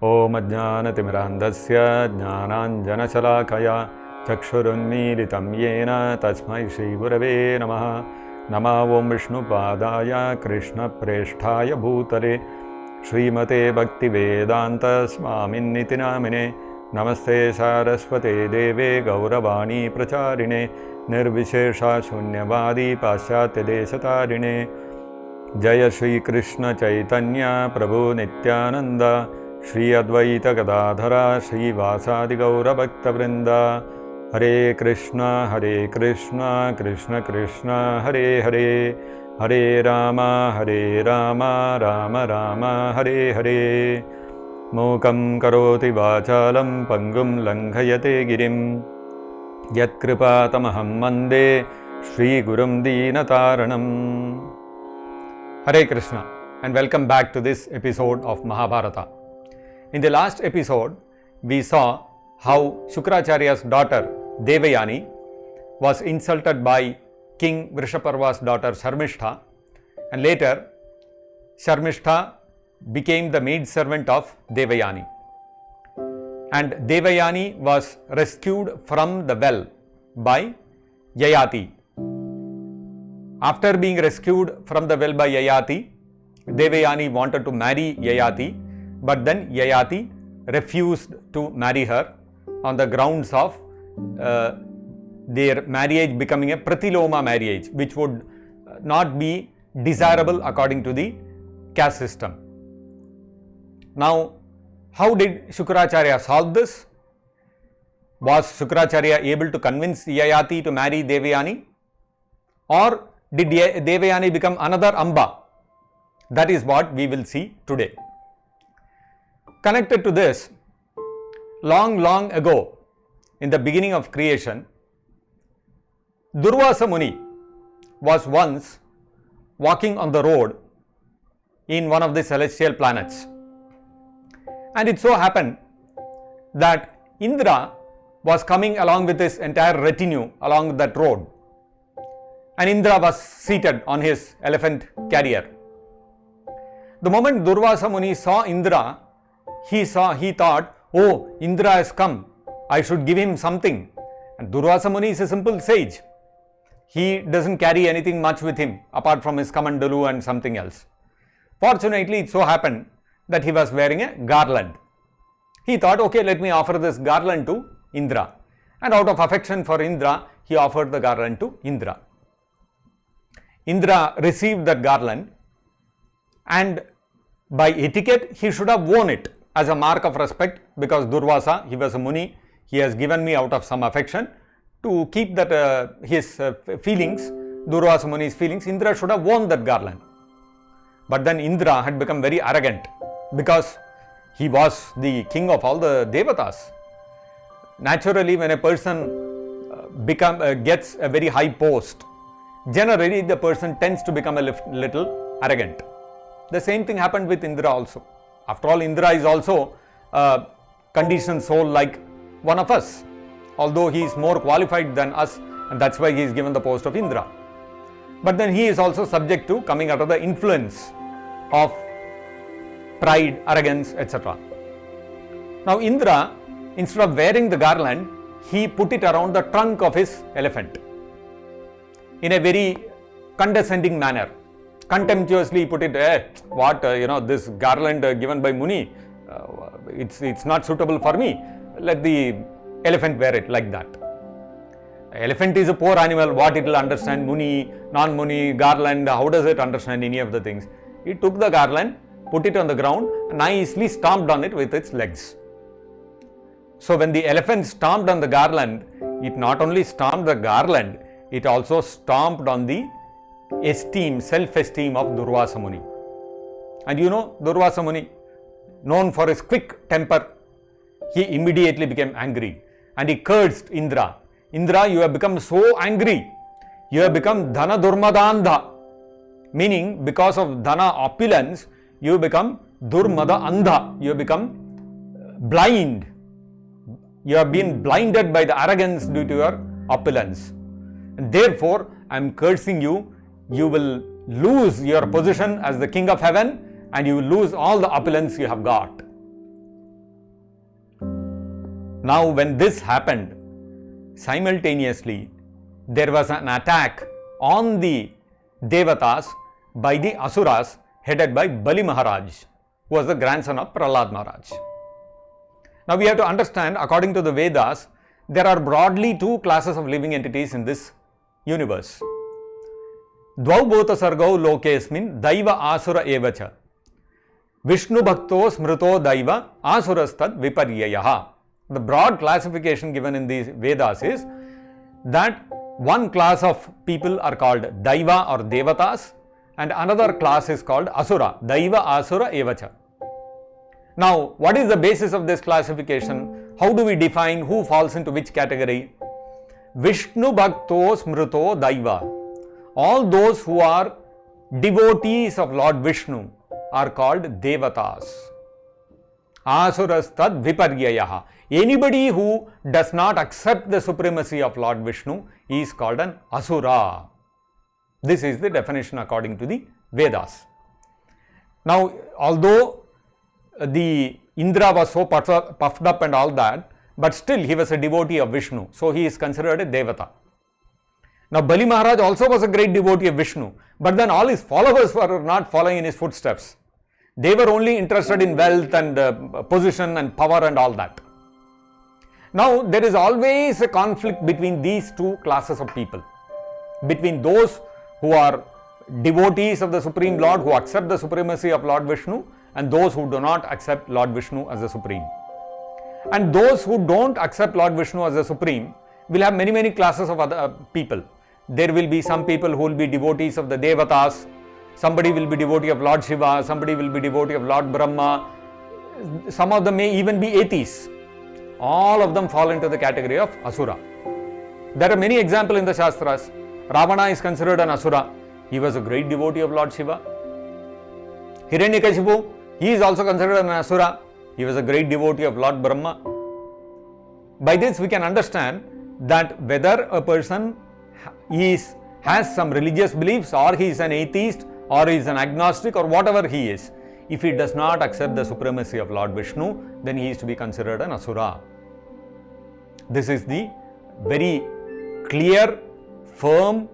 ओम अज्ञानतिमिरान्धस्य ज्ञानाञ्जनशलाकया चक्षुरुन्मीलितं येन तस्मै श्रीगुरवे नमः। नमः ओं विष्णुपादाय कृष्णप्रेष्ठाय भूतले श्रीमते भक्तिवेदान्तस्वामिन्निति नामिने। नमस्ते सारस्वते देवे गौरवाणी प्रचारिणे निर्विशेषशून्यवादी पाश्चात्यदेशतारिणे। जय श्री कृष्ण चैतन्य प्रभु नित्यानंद श्री अद्वैत गदाधर श्रीवासादि गौरभक्तवृंद। हरे कृष्ण कृष्ण कृष्ण हरे हरे, हरे राम राम राम हरे हरे। मूकं करोति वाचालं पंगुं लंघयते गिरिं यत्कृपातमहं वन्दे श्रीगुरुं दीनतारणम्। Hare Krishna and welcome back to this episode of Mahabharata. In the last episode, we saw how Shukracharya's daughter Devayani was insulted by King Vrishaparva's daughter Sharmishtha, and later Sharmishtha became the maid servant of Devayani. And Devayani was rescued from the well by Yayati. After being rescued from the well by Yayati, Devayani wanted to marry Yayati, but then Yayati refused to marry her on the grounds of their marriage becoming a pratiloma marriage, which would not be desirable according to the caste system. Now, how did Shukracharya solve this? Was Shukracharya able to convince Yayati to marry Devayani? Or did Devayani become another Amba? That is what we will see today. Connected to this, long ago, in the beginning of creation, Durvasa Muni was once walking on the road in one of the celestial planets. And it so happened that Indra was coming along with his entire retinue along that road. And Indra was seated on his elephant carrier. The moment Durvasa Muni saw Indra, he thought, oh, Indra has come, I should give him something. And Durvasa Muni is a simple sage. He doesn't carry anything much with him apart from his kamandalu and something else. Fortunately, it so happened that he was wearing a garland. He thought, okay, let me offer this garland to Indra. And out of affection for Indra, he offered the garland to Indra. Indra received that garland, and by etiquette he should have worn it as a mark of respect, because Durvasa, he was a Muni, he has given me out of some affection. To keep that his feelings, Durvasa Muni's feelings, Indra should have worn that garland. But then Indra had become very arrogant, because he was the king of all the Devatas. Naturally, when a person gets a very high post, generally the person tends to become a little arrogant. The same thing happened with Indra also. After all, Indra is also a conditioned soul like one of us, although he is more qualified than us, and that's why he is given the post of Indra. But then he is also subject to coming under the influence of pride, arrogance, etc. Now Indra, instead of wearing the garland, he put it around the trunk of his elephant in a very condescending manner. Contemptuously put it, this garland given by Muni, it's not suitable for me. Let the elephant wear it, like that. Elephant is a poor animal. What it will understand? Muni, non-Muni, garland, how does it understand any of the things? He took the garland, put it on the ground, and nicely stomped on it with its legs. So when the elephant stomped on the garland, it not only stomped the garland, it also stomped on the self-esteem of Durvasa Muni. And you know, Durvasa Muni, known for his quick temper, he immediately became angry and he cursed Indra. Indra, you have become so angry. You have become Dhana Durmadandha, meaning because of Dhana opulence, you have become Durmada Andha. You have become blind. You have been blinded by the arrogance due to your opulence. And therefore, I am cursing you. You will lose your position as the king of heaven, and you will lose all the opulence you have got. Now when this happened, simultaneously there was an attack on the Devatas by the Asuras headed by Bali Maharaj, who was the grandson of Prahlad Maharaj. Now we have to understand, according to the Vedas, there are broadly two classes of living entities in this universe. Dvau bhota sargau lokesmin daiva asura evacha. Vishnu bhakto smrito daiva asurastad viparyayaha. The broad classification given in these Vedas is that one class of people are called Daiva or Devatas and another class is called Asura, Daiva Asura Evacha. Now, what is the basis of this classification? How do we define who falls into which category? Vishnu Bhakto Smrito Daiva. All those who are devotees of Lord Vishnu are called Devatas. Asurastad Viparyayaha. Anybody who does not accept the supremacy of Lord Vishnu is called an Asura. This is the definition according to the Vedas. Now, although the Indra was so puffed up and all that, but still he was a devotee of Vishnu, so he is considered a Devata. Now, Bali Maharaj also was a great devotee of Vishnu, but then all his followers were not following in his footsteps. They were only interested in wealth and position and power and all that. Now, there is always a conflict between these two classes of people, between those who are devotees of the Supreme Lord, who accept the supremacy of Lord Vishnu, and those who do not accept Lord Vishnu as the Supreme. And those who don't accept Lord Vishnu as the Supreme will have many classes of other people. There will be some people who will be devotees of the Devatas, somebody will be devotee of Lord Shiva, somebody will be devotee of Lord Brahma, some of them may even be atheists. All of them fall into the category of Asura. There are many examples in the Shastras. Ravana is considered an Asura. He was a great devotee of Lord Shiva. Hiranyakashipu, he is also considered an Asura. He was a great devotee of Lord Brahma. By this we can understand that whether a person has some religious beliefs, or he is an atheist, or he is an agnostic, or whatever he is, if he does not accept the supremacy of Lord Vishnu, then he is to be considered an Asura. This is the very clear, firm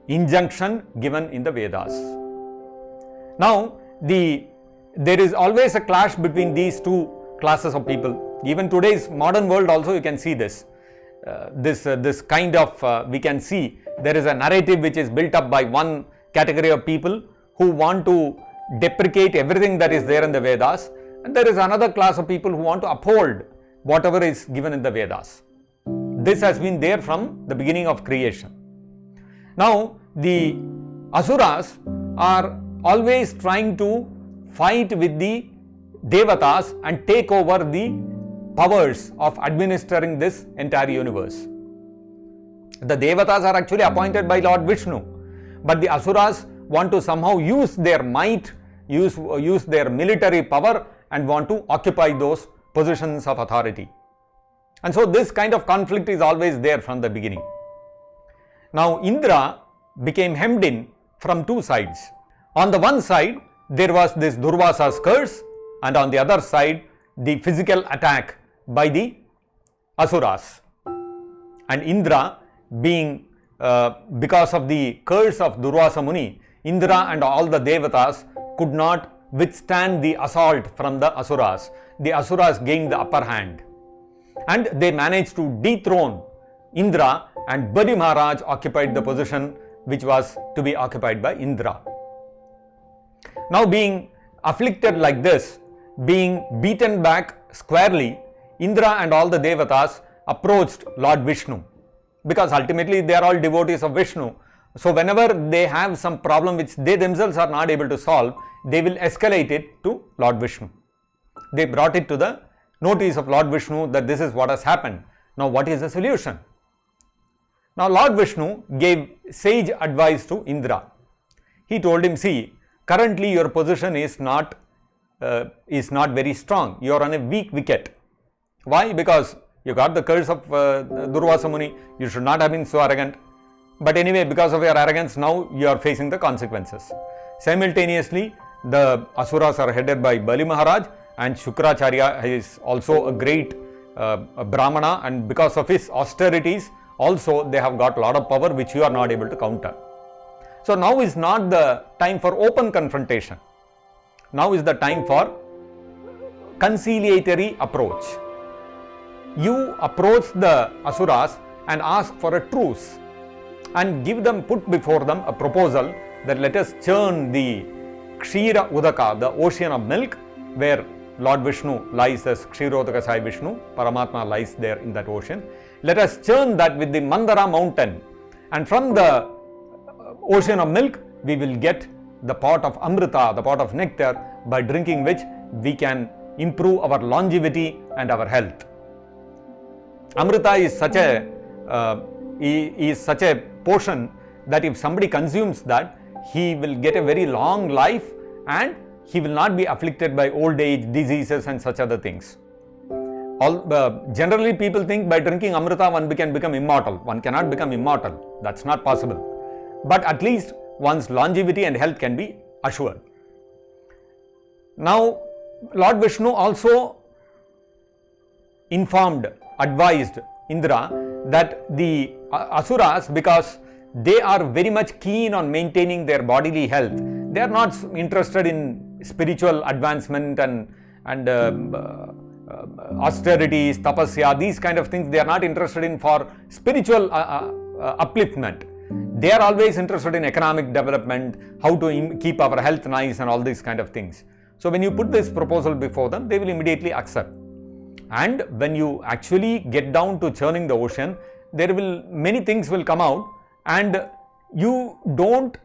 injunction given in the Vedas. Now, there is always a clash between these two classes of people. Even today's modern world also you can see this. This kind of, we can see there is a narrative which is built up by one category of people who want to deprecate everything that is there in the Vedas, and there is another class of people who want to uphold whatever is given in the Vedas. This has been there from the beginning of creation. Now, the Asuras are always trying to fight with the Devatas and take over the powers of administering this entire universe. The Devatas are actually appointed by Lord Vishnu, but the Asuras want to somehow use their might, use their military power and want to occupy those positions of authority. And so this kind of conflict is always there from the beginning. Now Indra became hemmed in from two sides. On the one side, there was this Durvasa's curse, and on the other side, the physical attack by the Asuras. And Indra being, because of the curse of Durvasa Muni, Indra and all the Devatas could not withstand the assault from the Asuras. The Asuras gained the upper hand. And they managed to dethrone Indra, and Bali Maharaj occupied the position which was to be occupied by Indra. Now being afflicted like this, being beaten back squarely, Indra and all the Devatas approached Lord Vishnu, because ultimately they are all devotees of Vishnu. So whenever they have some problem which they themselves are not able to solve, they will escalate it to Lord Vishnu. They brought it to the notice of Lord Vishnu that this is what has happened. Now what is the solution? Now Lord Vishnu gave sage advice to Indra. He told him, see, currently your position is not very strong. You are on a weak wicket. Why? Because you got the curse of Durvasa Muni. You should not have been so arrogant. But anyway, because of your arrogance, now you are facing the consequences. Simultaneously, the Asuras are headed by Bali Maharaj, and Shukracharya is also a great Brahmana, and because of his austerities also they have got a lot of power which you are not able to counter. So now is not the time for open confrontation. Now is the time for conciliatory approach. You approach the Asuras and ask for a truce and put before them a proposal that let us churn the Kshira Udaka, the ocean of milk, where Lord Vishnu lies as Kshirodaka Sai Vishnu, Paramatma lies there in that ocean. Let us churn that with the Mandara mountain, and from the ocean of milk we will get the pot of Amrita, the pot of nectar, by drinking which we can improve our longevity and our health. Amrita is such a potion that if somebody consumes that, he will get a very long life and he will not be afflicted by old age, diseases and such other things. Generally people think by drinking Amrita one can become immortal. One cannot become immortal. That's not possible. But at least one's longevity and health can be assured. Now, Lord Vishnu also advised Indra that the Asuras, because they are very much keen on maintaining their bodily health, they are not interested in spiritual advancement and austerities, tapasya, these kind of things. They are not interested in for spiritual upliftment. They are always interested in economic development, how to keep our health nice and all these kind of things. So when you put this proposal before them, they will immediately accept. And when you actually get down to churning the ocean, many things will come out, and you don't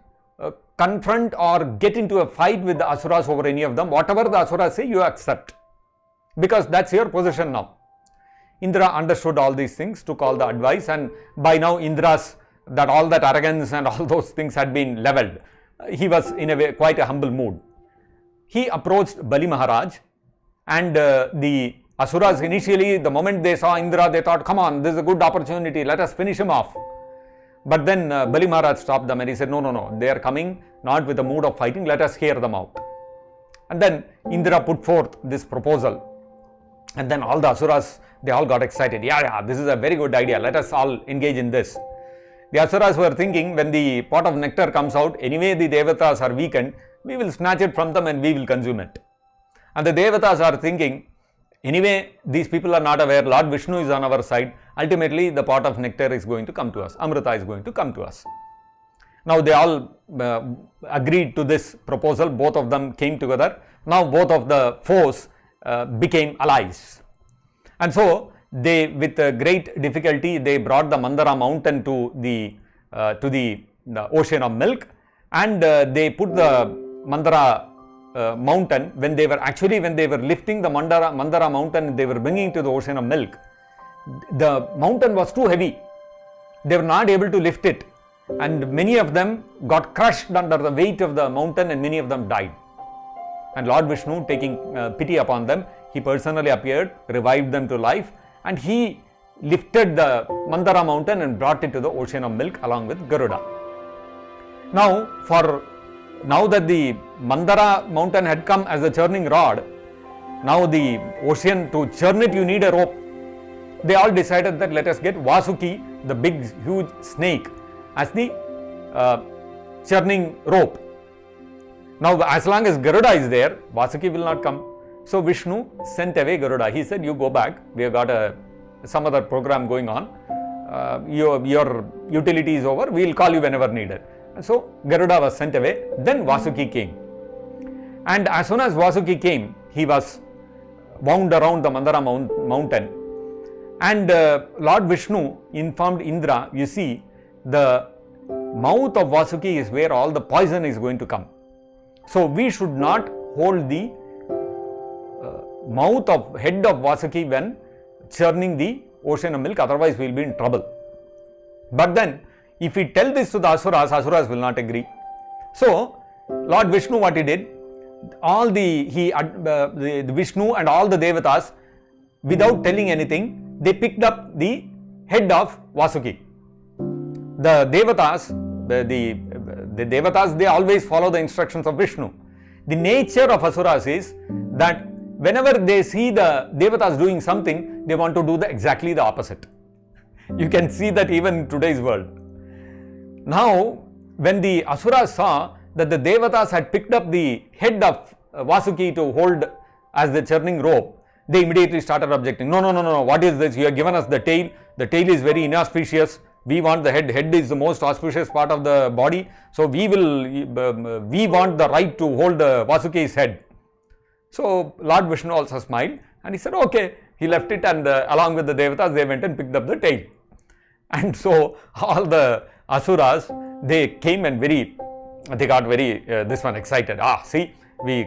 confront or get into a fight with the Asuras over any of them. Whatever the Asuras say, you accept, because that's your position now. Indra understood all these things, took all the advice, and by now all that arrogance and all those things had been leveled. He was in a way quite a humble mood. He approached Bali Maharaj, and the Asuras initially, the moment they saw Indra, they thought, come on, this is a good opportunity, let us finish him off. But then Bali Maharaj stopped them and he said, no, they are coming not with a mood of fighting, let us hear them out. And then Indra put forth this proposal, and then all the Asuras, they all got excited. Yeah, this is a very good idea, let us all engage in this. The Asuras were thinking, when the pot of nectar comes out, anyway the Devatas are weakened, we will snatch it from them and we will consume it. And the Devatas are thinking, anyway these people are not aware, Lord Vishnu is on our side, ultimately the pot of nectar is going to come to us, Amrita is going to come to us. Now they all agreed to this proposal, both of them came together. Now both of the foes became allies. And so they, with great difficulty, they brought the Mandara mountain to the ocean of milk, and they put the Mandara mountain, when they were lifting the Mandara mountain, they were bringing to the ocean of milk. The mountain was too heavy. They were not able to lift it, and many of them got crushed under the weight of the mountain, and many of them died. And Lord Vishnu, taking pity upon them, he personally appeared, revived them to life, and he lifted the Mandara mountain and brought it to the ocean of milk along with Garuda. Now that the Mandara mountain had come as a churning rod, now the ocean, to churn it you need a rope. They all decided that let us get Vasuki, the big huge snake, as the churning rope. Now as long as Garuda is there, Vasuki will not come. So Vishnu sent away Garuda. He said, you go back, we have got some other program going on, your utility is over, we will call you whenever needed. And so Garuda was sent away. Then Vasuki came, and as soon as Vasuki came, he was wound around the Mandara mountain, and Lord Vishnu informed Indra, you see, the mouth of Vasuki is where all the poison is going to come. So we should not hold the head of Vasuki when churning the ocean of milk, otherwise we will be in trouble. But then if we tell this to the Asuras will not agree. So Lord Vishnu, what he did, the Vishnu and all the Devatas, without telling anything, they picked up the head of Vasuki. The Devatas, the Devatas, they always follow the instructions of Vishnu. The nature of Asuras is that whenever they see the Devatas doing something, they want to do exactly the opposite. You can see that even in today's world. Now, when the Asuras saw that the Devatas had picked up the head of Vasuki to hold as the churning rope, they immediately started objecting. No, what is this? You have given us the tail. The tail is very inauspicious. We want the head. Head is the most auspicious part of the body. So we want the right to hold Vasuki's head. So Lord Vishnu also smiled and he said, okay. He left it, and along with the Devatas, they went and picked up the tail. And so all the Asuras, they came and they got very excited. See, we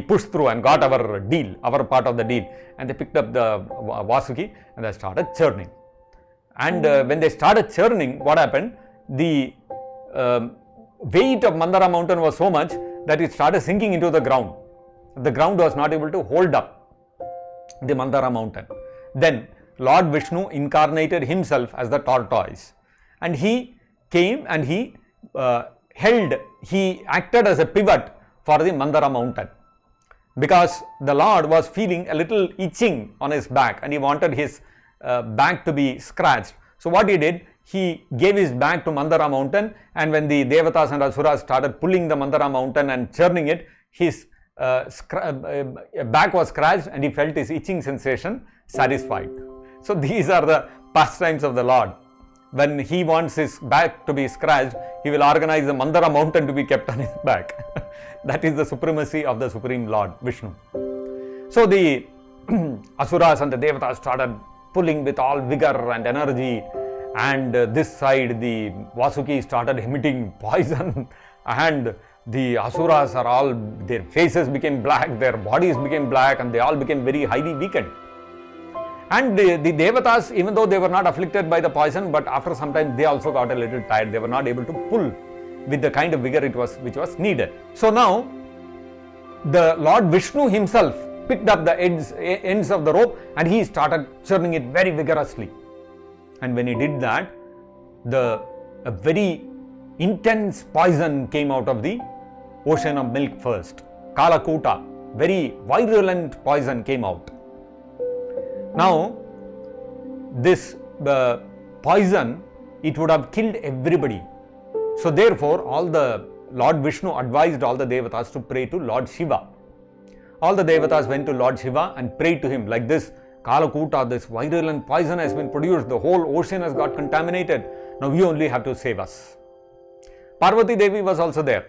pushed through and got our deal, our part of the deal. And they picked up the Vasuki and they started churning. And when they started churning, what happened? The weight of Mandara mountain was so much that it started sinking into the ground. The ground was not able to hold up the Mandara mountain. Then Lord Vishnu incarnated himself as the tortoise. And he came and he acted as a pivot for the Mandara mountain, because the Lord was feeling a little itching on his back and he wanted his back to be scratched. So what he did, he gave his back to Mandara mountain, and when the Devatas and Asuras started pulling the Mandara mountain and churning it, his back was scratched and he felt his itching sensation satisfied. So these are the pastimes of the Lord. When he wants his back to be scratched, he will organize the Mandara mountain to be kept on his back. That is the supremacy of the Supreme Lord Vishnu. So the Asuras and the Devatas started pulling with all vigor and energy, and this side the Vasuki started emitting poison, and the Asuras their faces became black, their bodies became black, and they all became very highly weakened. And the Devatas, even though they were not afflicted by the poison, but after some time they also got a little tired. They were not able to pull with the kind of vigor which was needed. So now the Lord Vishnu himself picked up the ends of the rope and he started churning it very vigorously. And when he did that, a very intense poison came out of the ocean of milk first. Kalakuta, very virulent poison came out. Now, this poison, it would have killed everybody. So therefore, Lord Vishnu advised all the Devatas to pray to Lord Shiva. All the Devatas went to Lord Shiva and prayed to him like this: Kalakuta, this virulent poison has been produced, the whole ocean has got contaminated. Now you only have to save us. Parvati Devi was also there.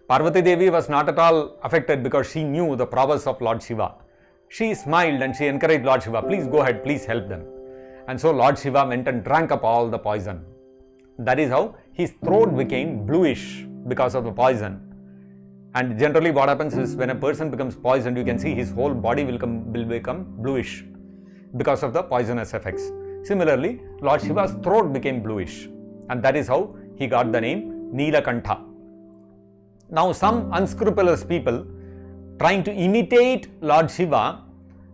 Parvati Devi was not at all affected because she knew the prowess of Lord Shiva. She smiled and she encouraged Lord Shiva, please go ahead, please help them. And so Lord Shiva went and drank up all the poison. That is how his throat became bluish because of the poison. And generally what happens is, when a person becomes poisoned, you can see his whole body will become bluish because of the poisonous effects. Similarly, Lord Shiva's throat became bluish, and that is how he got the name Neelakantha. Now some unscrupulous people trying to imitate Lord Shiva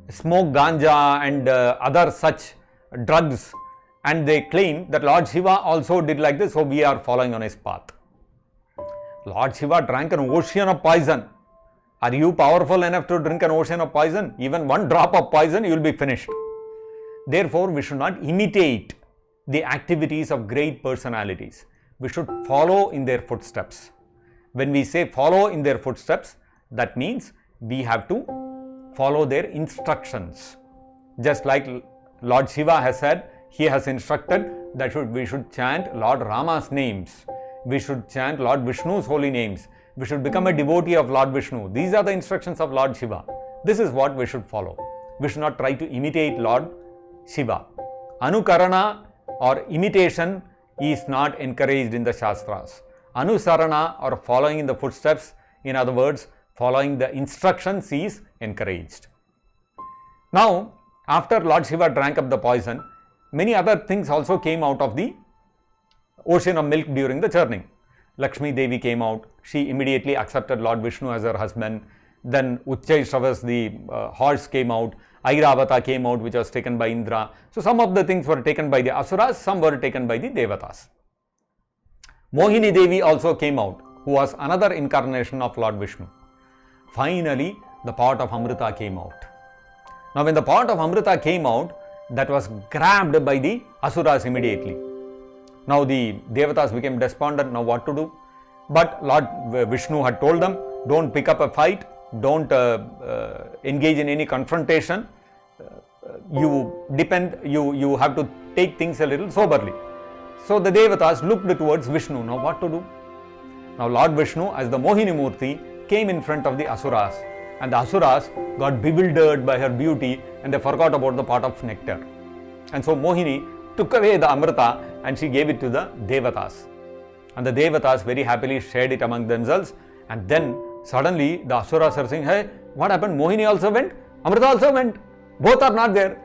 smoke ganja and other such drugs, and they claim that Lord Shiva also did like this, so we are following on his path. Lord Shiva drank an ocean of poison. Are you powerful enough to drink an ocean of poison? Even one drop of poison, you will be finished. Therefore, we should not imitate the activities of great personalities. We should follow in their footsteps. When we say follow in their footsteps, that means we have to follow their instructions. Just like Lord Shiva has said, he has instructed that we should chant Lord Rama's names. We should chant Lord Vishnu's holy names. We should become a devotee of Lord Vishnu. These are the instructions of Lord Shiva. This is what we should follow. We should not try to imitate Lord Shiva. Anukarana or imitation is not encouraged in the Shastras. Anusarana or following in the footsteps, in other words, following the instructions, is encouraged. Now, after Lord Shiva drank up the poison, many other things also came out of the ocean of milk during the churning. Lakshmi Devi came out. She immediately accepted Lord Vishnu as her husband. Then Uchchaisravas, the horse, came out. Airavata came out, which was taken by Indra. So some of the things were taken by the Asuras, some were taken by the Devatas. Mohini Devi also came out, who was another incarnation of Lord Vishnu. Finally, the pot of Amrita came out. Now when the pot of Amrita came out, that was grabbed by the Asuras immediately. Now the Devatas became despondent, now what to do? But Lord Vishnu had told them, don't pick up a fight, don't engage in any confrontation, you have to take things a little soberly. So the Devatas looked towards Vishnu, now what to do? Now Lord Vishnu as the Mohini Murti came in front of the Asuras, and the Asuras got bewildered by her beauty and they forgot about the pot of nectar. And so Mohini took away the Amrita and she gave it to the Devatas. And the Devatas very happily shared it among themselves, and then suddenly the Asuras are saying, hey, what happened? Mohini also went, Amrita also went, both are not there.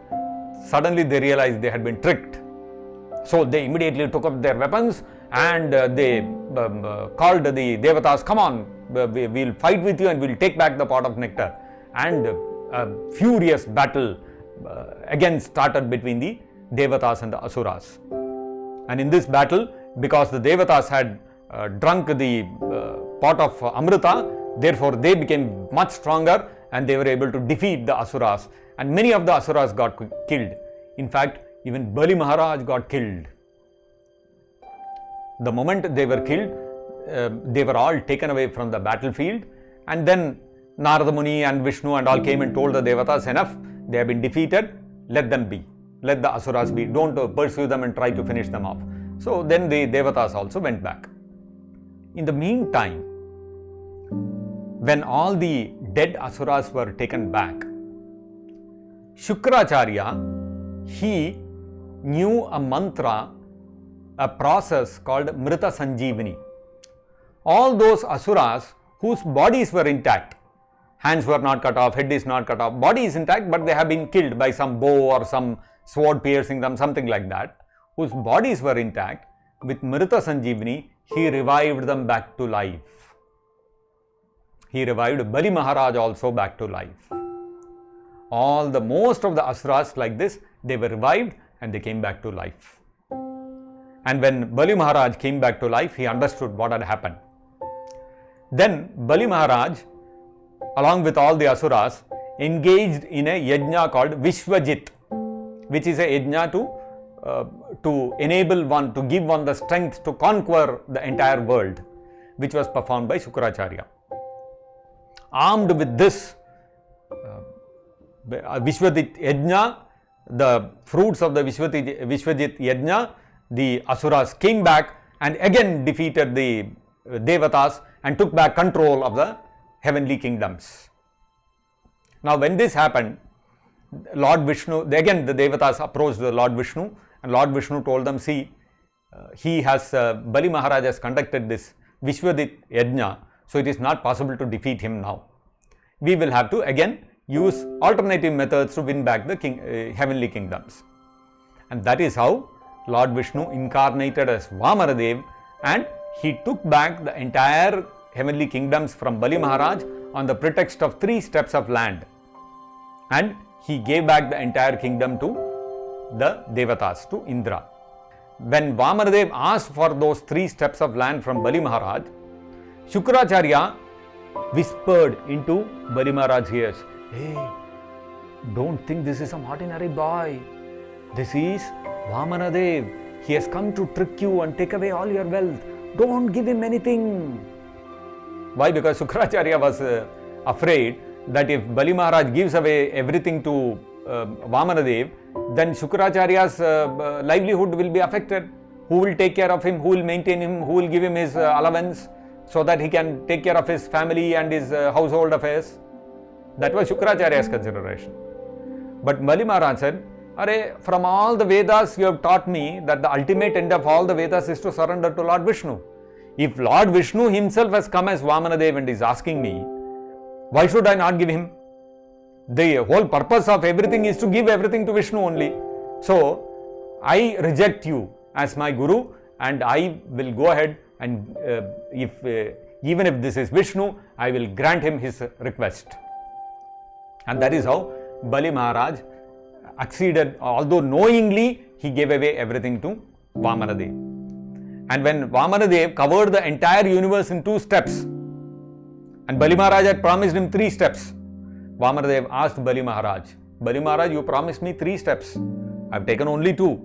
Suddenly they realized they had been tricked. So they immediately took up their weapons and they called the Devatas, come on, we'll fight with you and we'll take back the pot of nectar. And a furious battle again started between the Devatas and the Asuras. And in this battle, because the Devatas had drunk the pot of Amrita, therefore they became much stronger and they were able to defeat the Asuras. And many of the Asuras got killed. In fact, even Bali Maharaj got killed. The moment they were killed, they were all taken away from the battlefield, and then Narada Muni and Vishnu and all came and told the Devatas, enough, they have been defeated, let them be, let the Asuras be, don't pursue them and try to finish them off. So then the Devatas also went back. In the meantime, when all the dead Asuras were taken back, Shukracharya, he knew a mantra, a process called Mrita Sanjeevani. All those Asuras whose bodies were intact, hands were not cut off, head is not cut off, body is intact, but they have been killed by some bow or some sword piercing them, something like that, whose bodies were intact, with Mrita Sanjeevani, he revived them back to life. He revived Bali Maharaj also back to life. Most of the Asuras like this, they were revived and they came back to life. And when Bali Maharaj came back to life, he understood what had happened. Then Bali Maharaj, along with all the Asuras, engaged in a yajna called Vishwajit, which is a yajna to enable one, to give one the strength to conquer the entire world, which was performed by Shukracharya. Armed with this Vishwajit yajna, the fruits of the Vishwajit yajna, the Asuras came back and again defeated the Devatas and took back control of the heavenly kingdoms. Now when this happened, Lord Vishnu, again the Devatas approached the Lord Vishnu, and Lord Vishnu told them, see, Bali Maharaj has conducted this Vishwajit yajna, so it is not possible to defeat him now. We will have to again use alternative methods to win back the heavenly kingdoms. And that is how Lord Vishnu incarnated as Vamanadev, and he took back the entire heavenly kingdoms from Bali Maharaj on the pretext of 3 steps of land. And he gave back the entire kingdom to the Devatas, to Indra. When Vamanadev asked for those 3 steps of land from Bali Maharaj, Shukracharya whispered into Bali Maharaj's ears, hey, don't think this is some ordinary boy. This is Vamanadev. He has come to trick you and take away all your wealth. Don't give him anything. Why? Because Shukracharya was afraid that if Bali Maharaj gives away everything to Vamanadev, then Shukracharya's livelihood will be affected. Who will take care of him? Who will maintain him? Who will give him his allowance so that he can take care of his family and his household affairs? That was Shukracharya's consideration. But Bali Maharaj said, from all the Vedas you have taught me that the ultimate end of all the Vedas is to surrender to Lord Vishnu. If Lord Vishnu himself has come as Vamanadev and is asking me, why should I not give him? The whole purpose of everything is to give everything to Vishnu only. So, I reject you as my Guru, and I will go ahead and even if this is Vishnu, I will grant him his request. And that is how Bali Maharaj acceded, although knowingly he gave away everything to Vamanadev. And when Vamanadev covered the entire universe in 2 steps, and Bali Maharaj had promised him 3 steps, Vamanadev asked Bali Maharaj, Bali Maharaj, you promised me 3 steps. I have taken only 2.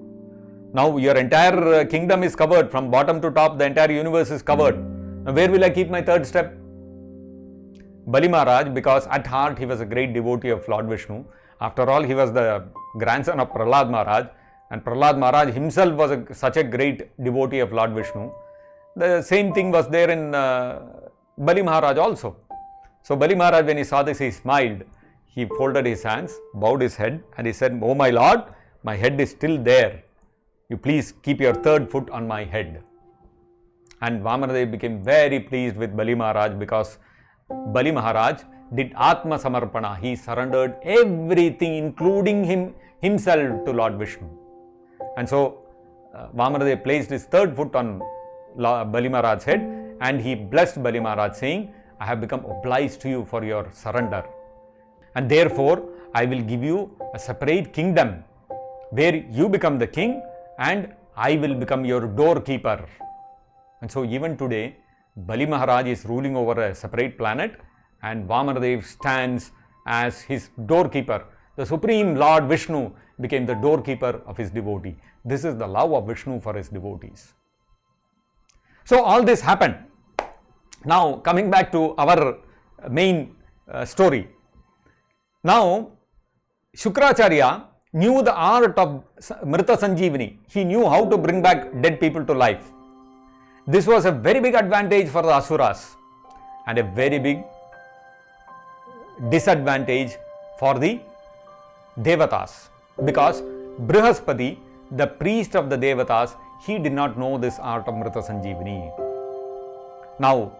Now your entire kingdom is covered from bottom to top, the entire universe is covered. Now where will I keep my 3rd step? Bali Maharaj, because at heart he was a great devotee of Lord Vishnu. After all, he was the grandson of Prahlad Maharaj, and Prahlad Maharaj himself was such a great devotee of Lord Vishnu. The same thing was there in Bali Maharaj also. So Bali Maharaj, when he saw this, he smiled. He folded his hands, bowed his head, and he said, "Oh my Lord, my head is still there. You please keep your 3rd foot on my head." And Vamanadev became very pleased with Bali Maharaj, because Bali Maharaj did Atma Samarpana. He surrendered everything, including himself, to Lord Vishnu. And so Vamanadev placed his 3rd foot on Bali Maharaj's head, and he blessed Bali Maharaj, saying, "I have become obliged to you for your surrender, and therefore I will give you a separate kingdom where you become the king and I will become your doorkeeper." And so even today, Bali Maharaj is ruling over a separate planet, and Vamanadev stands as his doorkeeper. The Supreme Lord Vishnu became the doorkeeper of his devotee. This is the love of Vishnu for his devotees. So all this happened. Now coming back to our main story. Now Shukracharya knew the art of Mrita Sanjeevani. He knew how to bring back dead people to life. This was a very big advantage for the Asuras and a very big disadvantage for the Devatas, because Brihaspati, the priest of the Devatas, he did not know this art of Mrita Sanjeevani. Now,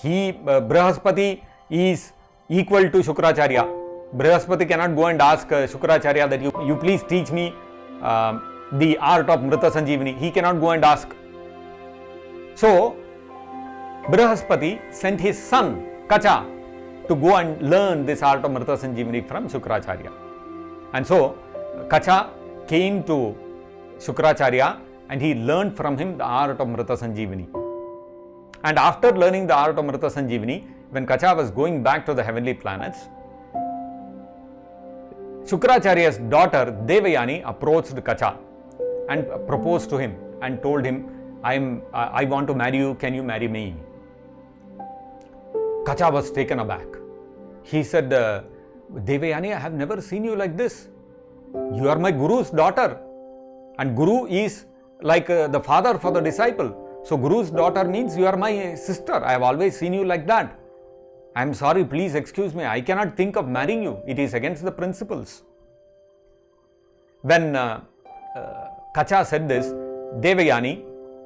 Brihaspati is equal to Shukracharya. Brihaspati cannot go and ask Shukracharya that you please teach me the art of Mrita Sanjeevani. He cannot go and ask. So, Brihaspati sent his son Kacha to go and learn this art of Mrita Sanjeevani from Shukracharya. And so, Kacha came to Shukracharya and he learned from him the art of Mrita Sanjeevani. And after learning the art of Mrita Sanjeevani, when Kacha was going back to the heavenly planets, Shukracharya's daughter Devayani approached Kacha and proposed to him and told him, I want to marry you, can you marry me? Kacha was taken aback. He said, Devayani, I have never seen you like this. You are my Guru's daughter, and Guru is like the father for the disciple. So Guru's daughter means you are my sister. I have always seen you like that. I am sorry, please excuse me. I cannot think of marrying you. It is against the principles. When Kacha said this, Devayani,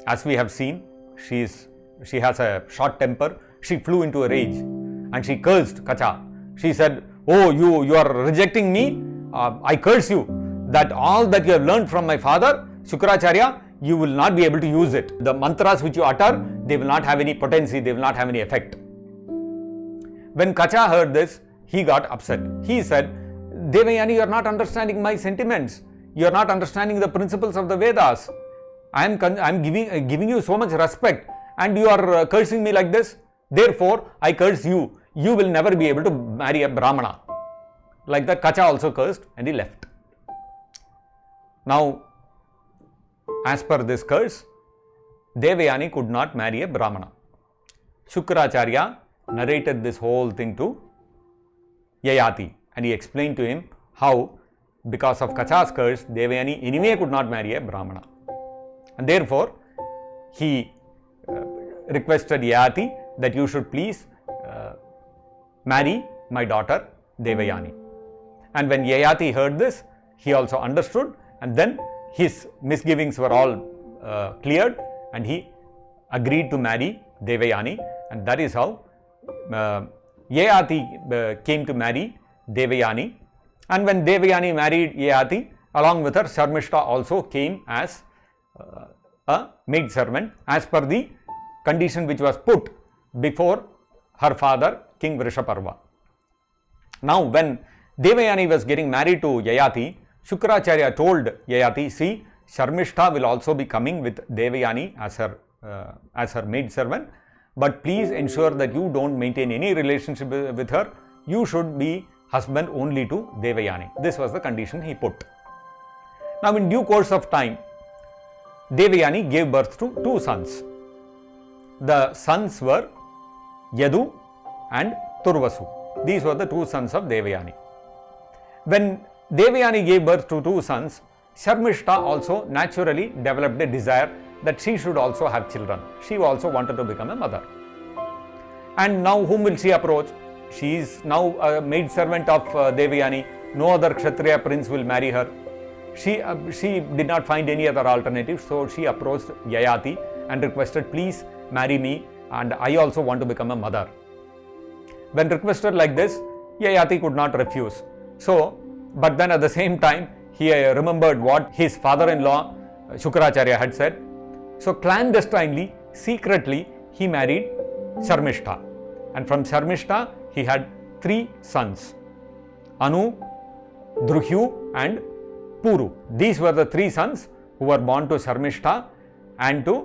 as we have seen, she has a short temper. She flew into a rage and she cursed Kacha. She said, "Oh, you are rejecting me. I curse you that all that you have learned from my father, Shukracharya, you will not be able to use it. The mantras which you utter, they will not have any potency, they will not have any effect." When Kacha heard this, he got upset. He said, "Devayani, you are not understanding my sentiments. You are not understanding the principles of the Vedas. I am giving you so much respect and you are cursing me like this. Therefore, I curse you. You will never be able to marry a Brahmana." Like that, Kacha also cursed and he left. Now, as per this curse, Devayani could not marry a Brahmana. Shukracharya narrated this whole thing to Yayati and he explained to him how, because of Kacha's curse, Devayani anyway could not marry a Brahmana. And therefore, he requested Yayati that you should please marry my daughter Devayani. And when Yayati heard this, he also understood, and then his misgivings were all cleared and he agreed to marry Devayani, and that is how Yayati came to marry Devayani. And when Devayani married Yayati, along with her, Sharmishta also came as a maid servant as per the condition which was put before her father, King Vrishaparva. Now, when Devayani was getting married to Yayati, Shukracharya told Yayati, "See, Sharmishta will also be coming with Devayani as her maid servant, but please ensure that you don't maintain any relationship with her. You should be husband only to Devayani. This was the condition he put. Now, in due course of time, Devayani gave birth to two sons. The sons were Yadu and Turvasu. These were the two sons of Devayani. When Devayani gave birth to two sons, Sharmishta also naturally developed a desire that she should also have children. She also wanted to become a mother. And now whom will she approach? She is now a maid servant of Devayani. No other Kshatriya prince will marry her. She did not find any other alternative, so she approached Yayati and requested, please marry me, and I also want to become a mother. When requested like this, Yayati could not refuse. So, but then at the same time, he remembered what his father-in-law Shukracharya had said. So clandestinely, secretly, he married Sharmishta. And from Sharmishta, he had three sons, Anu, Druhyu and Puru. These were the three sons who were born to Sharmishta and to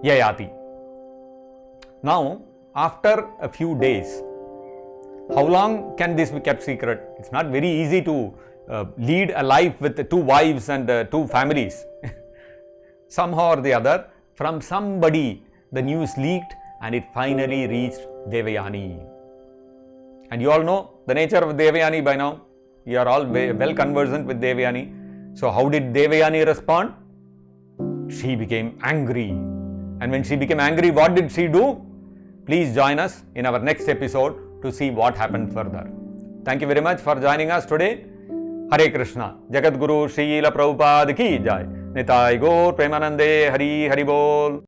Yayati. Now, after a few days, how long can this be kept secret? It's not very easy to lead a life with two wives and two families. Somehow or the other, from somebody, the news leaked and it finally reached Devayani. And you all know the nature of Devayani by now. You are all well conversant with Devayani. So how did Devayani respond? She became angry. And when she became angry, what did she do? Please join us in our next episode to see what happened further. Thank you very much for joining us today. Hare Krishna. Jagat Guru Srila Prabhupada ki jai. Nitai Gaur Premanande Hari Hari Bol.